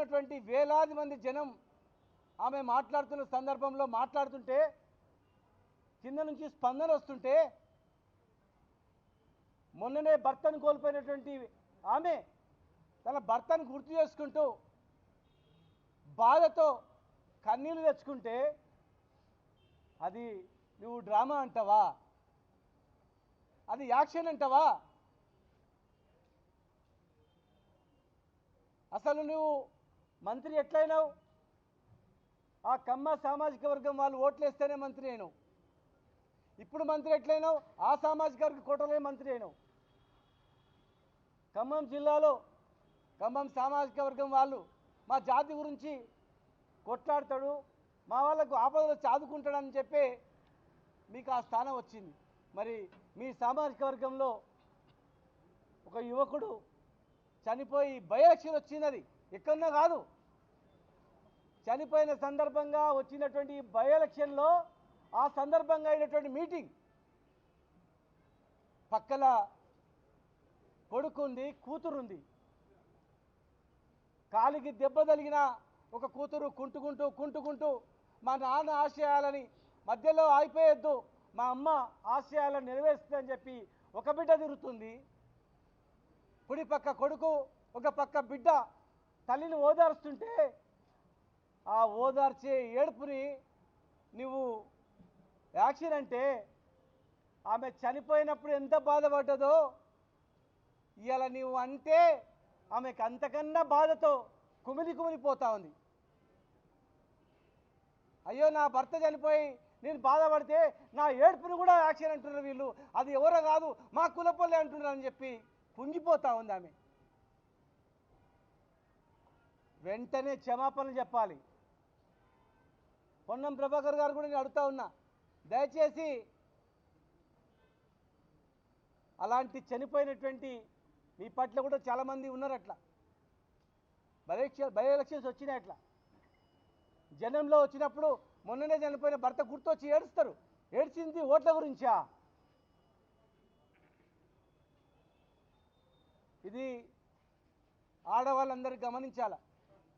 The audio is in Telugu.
ఉన్నటువంటి వేలాది మంది జనం ఆమె మాట్లాడుతున్న సందర్భంలో మాట్లాడుతుంటే కింద నుంచి స్పందన వస్తుంటే మొన్ననే భర్తను కోల్పోయినటువంటి ఆమె తన భర్తను గుర్తు చేసుకుంటూ బాధతో కన్నీళ్లు తెచ్చుకుంటే అది నువ్వు డ్రామా అంటావా? అది యాక్షన్ అంటావా? అసలు నువ్వు మంత్రి ఎట్లయినావు? ఆ కమ్మ సామాజిక వర్గం వాళ్ళు ఓట్లేస్తేనే మంత్రి అయినావు. ఇప్పుడు మంత్రి ఎట్లయినావు? ఆ సామాజిక వర్గ కోటలే మంత్రి అయినావు. ఖమ్మం జిల్లాలో ఖమ్మం సామాజిక వర్గం వాళ్ళు మా జాతి గురించి కొట్లాడతాడు, మా వాళ్ళకు ఆపదలో చాదుకుంటాడని చెప్పి మీకు ఆ స్థానం వచ్చింది. మరి మీ సామాజిక వర్గంలో ఒక యువకుడు చనిపోయి బై ఎలక్షన్ వచ్చింది, అది ఎక్కడన్నా కాదు, చనిపోయిన సందర్భంగా వచ్చినటువంటి బై ఎలక్షన్లో ఆ సందర్భంగా అయినటువంటి మీటింగ్ పక్కల కొడుకుంది, కూతురుంది. కాలికి దెబ్బ తగిలిన ఒక కూతురు కుంటుకుంటూ మా నాన్న ఆశయాలని మధ్యలో ఆగిపోయొద్దు, మా అమ్మ ఆశయాలను నెరవేరుస్తుందని చెప్పి ఒక బిడ్డ తిరుగుతుంది. కుడి పక్క కొడుకు, ఒక పక్క బిడ్డ తల్లిని ఓదార్స్తుంటే ఆ ఓదార్చే ఏడుపుని నువ్వు యాక్షన్ అంటే ఆమె చనిపోయినప్పుడు ఎంత బాధపడ్డదో ఇవాళ నువ్వు అంటే ఆమెకు అంతకన్నా బాధతో కుమిలిపోతా ఉంది. అయ్యో నా భర్త చనిపోయి నేను బాధపడితే నా ఏడుపుని కూడా యాక్షన్ అంటున్నారు వీళ్ళు, అది ఎవరో కాదు మా కులపల్లె అంటున్నారు అని చెప్పి కుంగిపోతా ఉంది ఆమె. వెంటనే క్షమాపణలు చెప్పాలి. పొన్నం ప్రభాకర్ గారు కూడా నేను అడుగుతా ఉన్నా, దయచేసి అలాంటి చనిపోయినటువంటి మీ పట్ల కూడా చాలామంది ఉన్నారు, అట్లా బై ఎలక్షన్స్ వచ్చినాయి, అట్లా జనంలో వచ్చినప్పుడు మొన్ననే చనిపోయిన భర్త గుర్తొచ్చి ఏడుస్తారు. ఏడ్చింది ఓట్ల గురించా? ఇది ఆడవాళ్ళందరూ గమనించాల.